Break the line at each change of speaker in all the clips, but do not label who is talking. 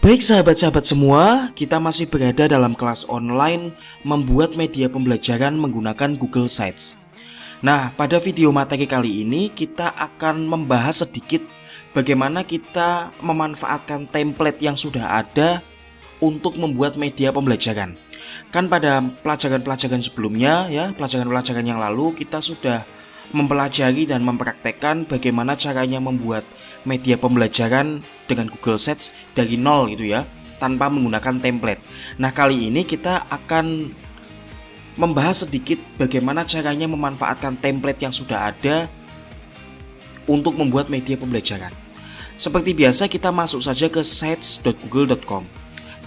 Baik sahabat-sahabat semua, kita masih berada dalam kelas online membuat media pembelajaran menggunakan Google Sites. Nah, pada video materi kali ini kita akan membahas sedikit bagaimana kita memanfaatkan template yang sudah ada untuk membuat media pembelajaran. Kan pada pelajaran-pelajaran sebelumnya ya, pelajaran-pelajaran yang lalu kita sudah mempelajari dan mempraktekkan bagaimana caranya membuat media pembelajaran dengan Google Sites dari nol gitu ya, tanpa menggunakan template. Nah, kali ini kita akan membahas sedikit bagaimana caranya memanfaatkan template yang sudah ada untuk membuat media pembelajaran. Seperti biasa kita masuk saja ke sites.google.com.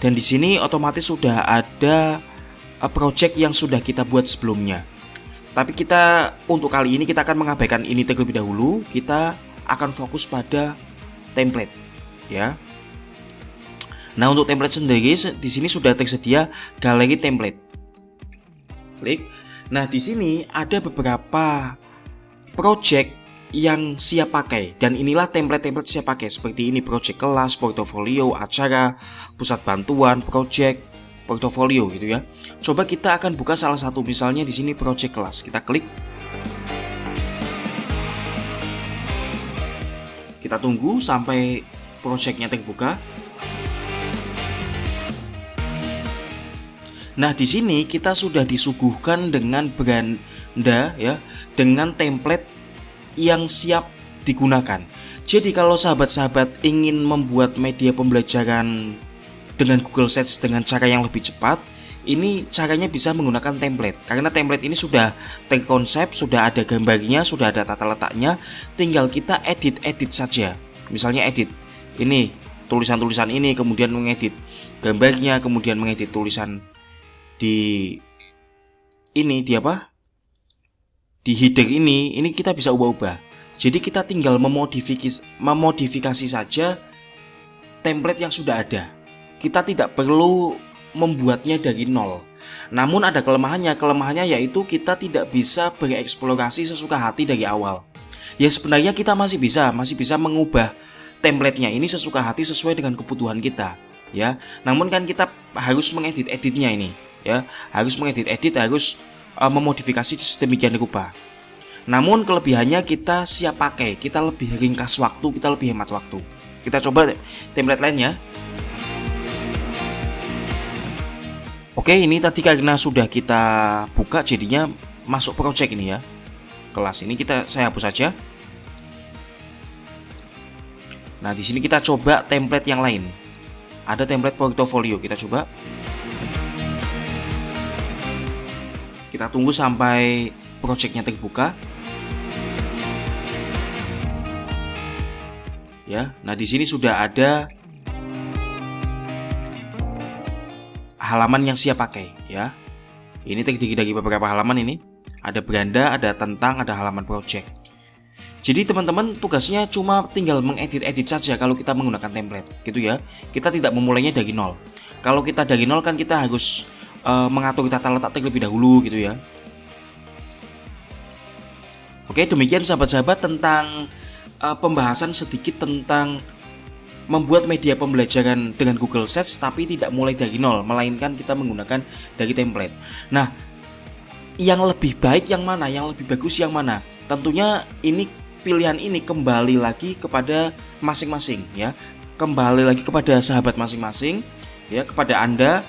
Dan di sini otomatis sudah ada project yang sudah kita buat sebelumnya. Tapi kita untuk kali ini kita akan mengabaikan ini terlebih dahulu. Kita akan fokus pada template, ya. Nah, untuk template sendiri di sini sudah tersedia galeri template. Klik. Nah, di sini ada beberapa project yang siap pakai dan inilah template-template siap pakai seperti ini: project kelas, portofolio, acara, pusat bantuan, project, portofolio gitu ya. Coba kita akan buka salah satu, misalnya di sini project kelas. Kita klik. Kita tunggu sampai projectnya terbuka. Nah, di sini kita sudah disuguhkan dengan beranda ya, dengan template yang siap digunakan. Jadi kalau sahabat-sahabat ingin membuat media pembelajaran dengan Google Sites dengan cara yang lebih cepat, ini caranya bisa menggunakan template. Karena template ini sudah terkonsep, sudah ada gambarnya, sudah ada tata letaknya, tinggal kita edit saja. Misalnya edit ini tulisan-tulisan ini, kemudian mengedit gambarnya, kemudian mengedit tulisan di header ini kita bisa ubah-ubah. Jadi kita tinggal memodifikasi saja template yang sudah ada. Kita tidak perlu membuatnya dari nol. Namun ada kelemahannya yaitu kita tidak bisa bereksplorasi sesuka hati dari awal. Ya sebenarnya kita masih bisa mengubah template-nya ini sesuka hati sesuai dengan kebutuhan kita, ya. Namun kan kita harus mengedit-editnya ini, ya. Harus memodifikasi sedemikian rupa. Namun kelebihannya kita siap pakai, kita lebih ringkas waktu, kita lebih hemat waktu. Kita coba template lainnya. Oke, ini tadi karena sudah kita buka jadinya masuk project ini ya. Kelas ini saya hapus saja. Nah, di sini kita coba template yang lain. Ada template portofolio, kita coba. Kita tunggu sampai projectnya terbuka. Ya, nah di sini sudah ada halaman yang siap pakai, ya. Ini terdiri dari beberapa halaman ini. Ada beranda, ada tentang, ada halaman project. Jadi teman-teman tugasnya cuma tinggal mengedit-edit saja kalau kita menggunakan template, gitu ya. Kita tidak memulainya dari nol. Kalau kita dari nol kan kita harus mengatur tata letak terlebih dahulu, gitu ya. Oke, demikian sahabat-sahabat tentang pembahasan sedikit tentang membuat media pembelajaran dengan Google Sites tapi tidak mulai dari nol, melainkan kita menggunakan dari template. Nah, yang lebih baik yang mana, yang lebih bagus yang mana? Tentunya pilihan ini kembali lagi kepada masing-masing ya. Kembali lagi kepada sahabat masing-masing ya, kepada Anda.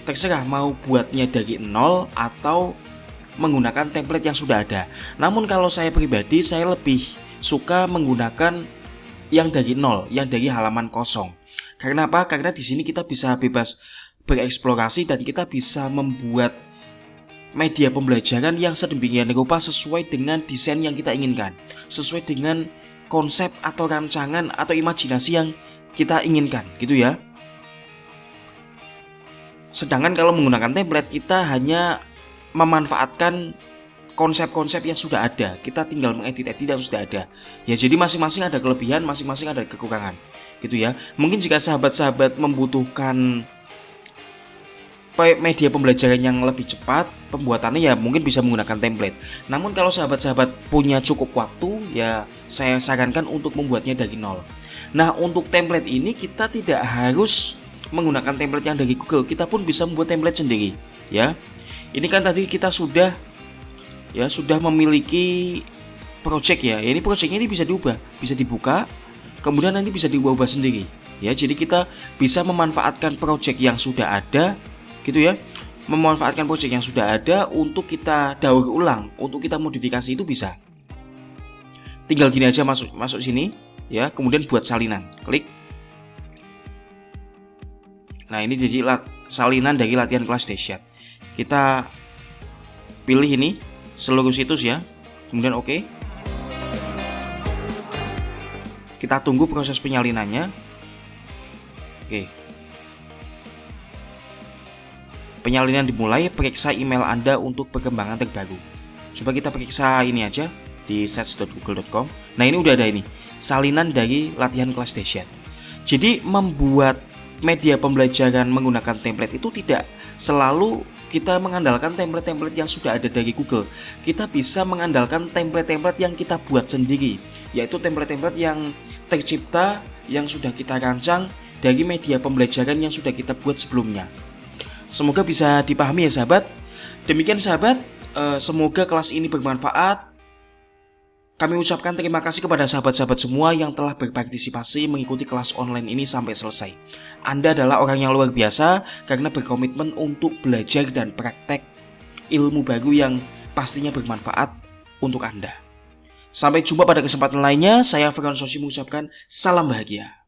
Terserah mau buatnya dari nol atau menggunakan template yang sudah ada. Namun kalau saya pribadi, saya lebih suka menggunakan yang dari nol, yang dari halaman kosong. Karena apa? Karena di sini kita bisa bebas bereksplorasi dan kita bisa membuat media pembelajaran yang sedemikian rupa sesuai dengan desain yang kita inginkan, sesuai dengan konsep atau rancangan atau imajinasi yang kita inginkan, gitu ya. Sedangkan kalau menggunakan template, kita hanya memanfaatkan konsep-konsep yang sudah ada. Kita tinggal mengedit-edit yang sudah ada. Ya, jadi masing-masing ada kelebihan, masing-masing ada kekurangan, gitu ya. Mungkin jika sahabat-sahabat membutuhkan media pembelajaran yang lebih cepat, pembuatannya ya mungkin bisa menggunakan template. Namun kalau sahabat-sahabat punya cukup waktu, ya saya sarankan untuk membuatnya dari nol. Nah, untuk template ini kita tidak harus menggunakan template yang dari Google, kita pun bisa membuat template sendiri ya. Ini kan tadi kita sudah memiliki project ya. Ini projectnya ini bisa diubah, bisa dibuka, kemudian nanti bisa diubah sendiri ya. Jadi kita bisa memanfaatkan project yang sudah ada gitu ya. Memanfaatkan project yang sudah ada untuk kita daur ulang, untuk kita modifikasi itu bisa. Tinggal gini aja, masuk sini ya, kemudian buat salinan, klik. Nah, ini jadi salinan dari latihan kelas dahsyat. Kita pilih ini seluruh situs ya, kemudian oke. Kita tunggu proses penyalinannya. Oke. Penyalinan dimulai, periksa email Anda untuk perkembangan terbaru. Coba kita periksa ini aja di sets.google.com. Nah, ini udah ada ini, salinan dari latihan kelas dahsyat. Jadi membuat media pembelajaran menggunakan template itu tidak selalu kita mengandalkan template-template yang sudah ada dari Google. Kita bisa mengandalkan template-template yang kita buat sendiri, yaitu template-template yang tercipta, yang sudah kita rancang dari media pembelajaran yang sudah kita buat sebelumnya. Semoga bisa dipahami ya sahabat. Demikian sahabat, semoga kelas ini bermanfaat. Kami ucapkan terima kasih kepada sahabat-sahabat semua yang telah berpartisipasi mengikuti kelas online ini sampai selesai. Anda adalah orang yang luar biasa karena berkomitmen untuk belajar dan praktek ilmu baru yang pastinya bermanfaat untuk Anda. Sampai jumpa pada kesempatan lainnya. Saya Fekon Soshi mengucapkan salam bahagia.